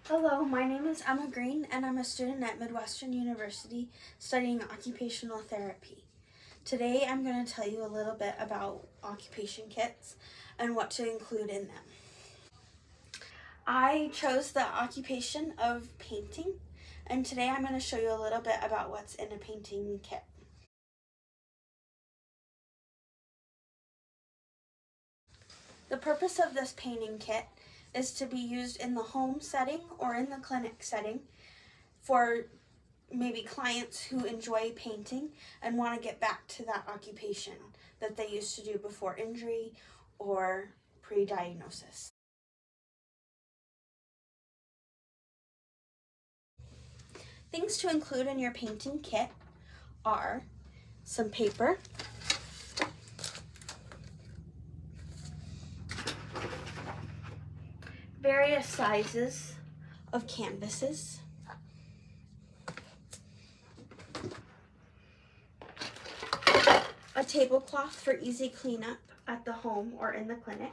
Hello, my name is Emma Green and I'm a student at Midwestern University studying occupational therapy. Today I'm going to tell you a little bit about occupation kits and what to include in them. I chose the occupation of painting, and today I'm going to show you a little bit about what's in a painting kit. The purpose of this painting kit is to be used in the home setting or in the clinic setting for maybe clients who enjoy painting and want to get back to that occupation that they used to do before injury or pre-diagnosis. Things to include in your painting kit are some paper, various sizes of canvases, a tablecloth for easy cleanup at the home or in the clinic,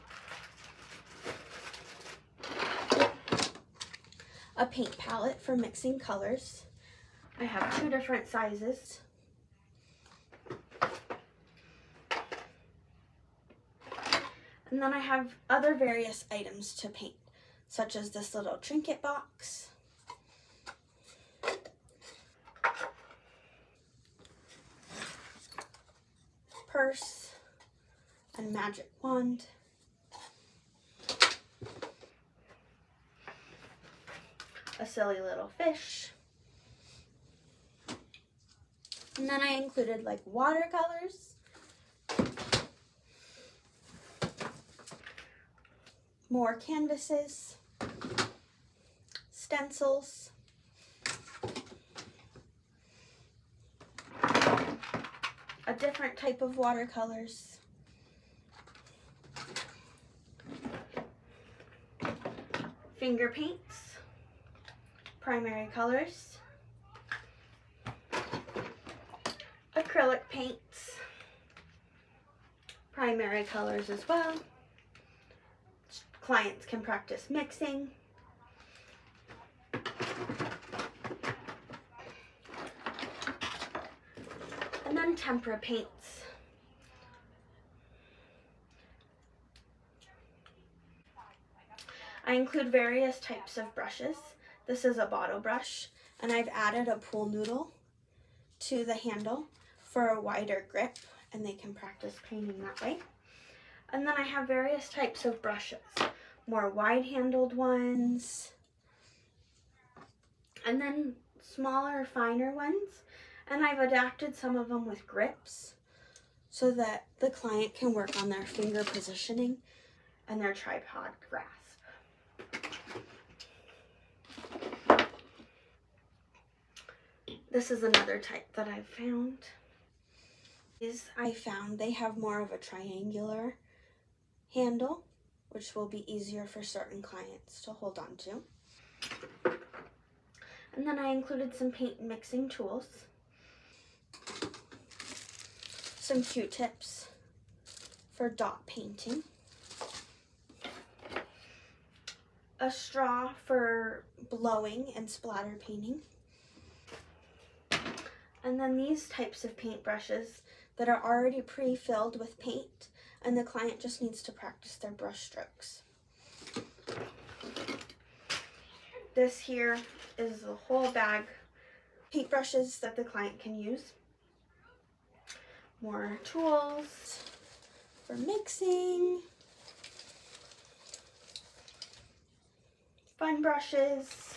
a paint palette for mixing colors. I have 2 different sizes. And then I have other various items to paint, such as this little trinket box, purse, and magic wand, a silly little fish, and then I included like watercolors, more canvases, stencils, a different type of watercolors, finger paints, primary colors, acrylic paints, primary colors as well. Clients can practice mixing, and then tempera paints. I include various types of brushes. This is a bottle brush, and I've added a pool noodle to the handle for a wider grip, and they can practice painting that way. And then I have various types of brushes, more wide-handled ones, and then smaller, finer ones. And I've adapted some of them with grips so that the client can work on their finger positioning and their tripod grasp. This is another type that I've found. They have more of a triangular handle, which will be easier for certain clients to hold on to. And then I included some paint mixing tools, some Q-tips for dot painting, a straw for blowing and splatter painting, and then these types of paintbrushes that are already pre-filled with paint, and the client just needs to practice their brush strokes. This here is the whole bag of paintbrushes that the client can use. More tools for mixing, fun brushes,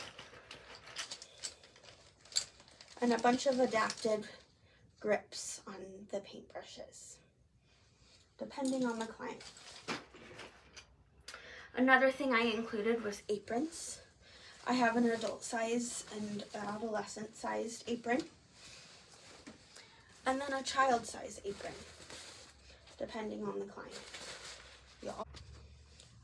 and a bunch of adapted grips on the paintbrushes, depending on the client. Another thing I included was aprons. I have an adult size and an adolescent sized apron, and then a child size apron, depending on the client.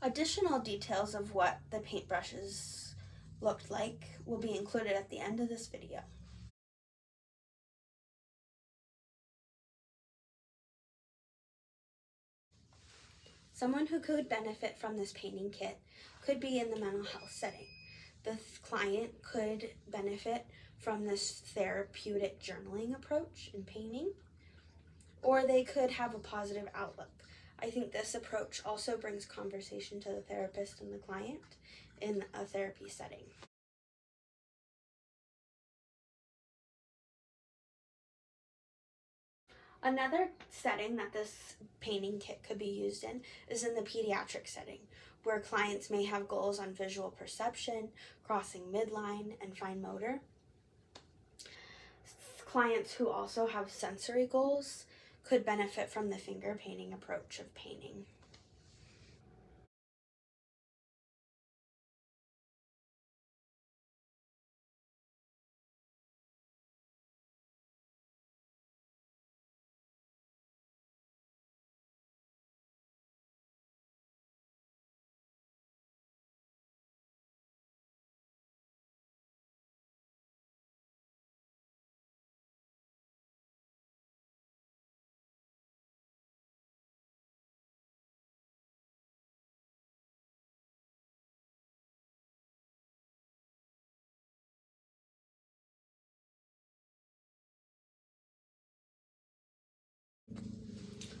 Additional details of what the paintbrushes looked like will be included at the end of this video. Someone who could benefit from this painting kit could be in the mental health setting. the client could benefit from this therapeutic journaling approach in painting, or they could have a positive outlook. I think this approach also brings conversation to the therapist and the client in a therapy setting. Another setting that this painting kit could be used in is in the pediatric setting, where clients may have goals on visual perception, crossing midline, and fine motor. Clients who also have sensory goals could benefit from the finger painting approach of painting.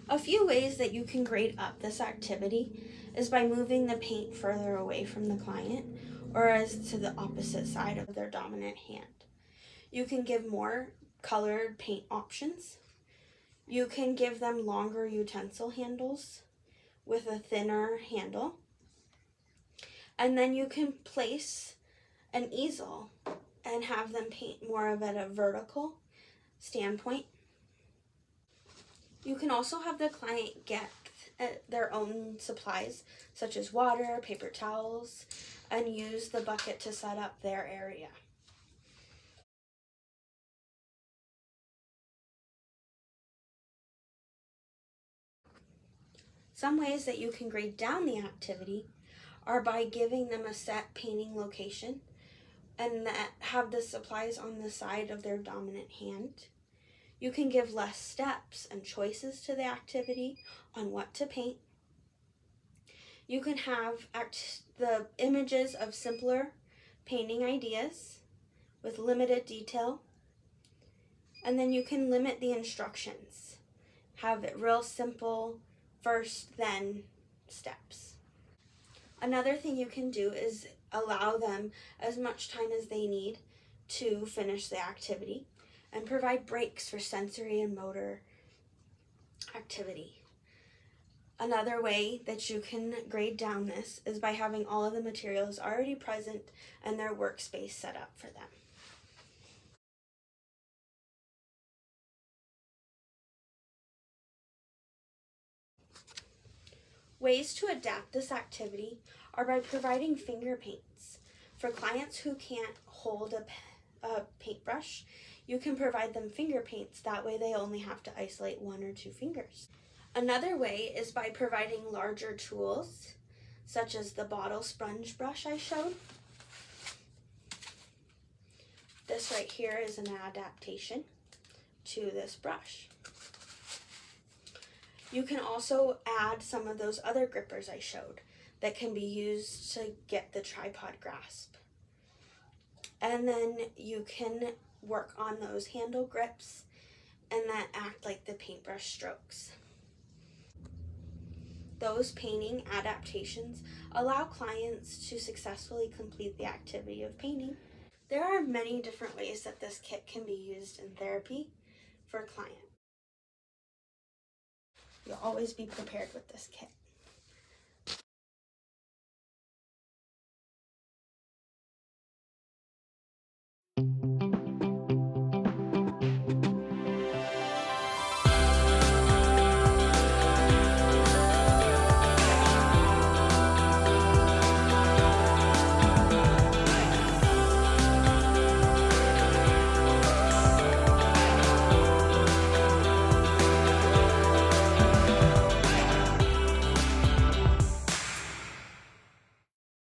A few ways that you can grade up this activity is by moving the paint further away from the client or as to the opposite side of their dominant hand. You can give more colored paint options. You can give them longer utensil handles with a thinner handle. And then you can place an easel and have them paint more of at a vertical standpoint. You can also have the client get their own supplies, such as water, paper towels, and use the bucket to set up their area. Some ways that you can grade down the activity are by giving them a set painting location and that have the supplies on the side of their dominant hand. You can give less steps and choices to the activity on what to paint. You can have the images of simpler painting ideas with limited detail. And then you can limit the instructions. Have it real simple, first, then steps. Another thing you can do is allow them as much time as they need to finish the activity and provide breaks for sensory and motor activity. Another way that you can grade down this is by having all of the materials already present and their workspace set up for them. Ways to adapt this activity are by providing finger paints. For clients who can't hold a paintbrush, you can provide them finger paints. That way they only have to isolate 1 or 2 fingers. Another way is by providing larger tools, such as the bottle sponge brush I showed. This right here is an adaptation to this brush. You can also add some of those other grippers I showed that can be used to get the tripod grasp. And then you can work on those handle grips and that act like the paintbrush strokes. Those painting adaptations allow clients to successfully complete the activity of painting. There are many different ways that this kit can be used in therapy for clients. You'll always be prepared with this kit.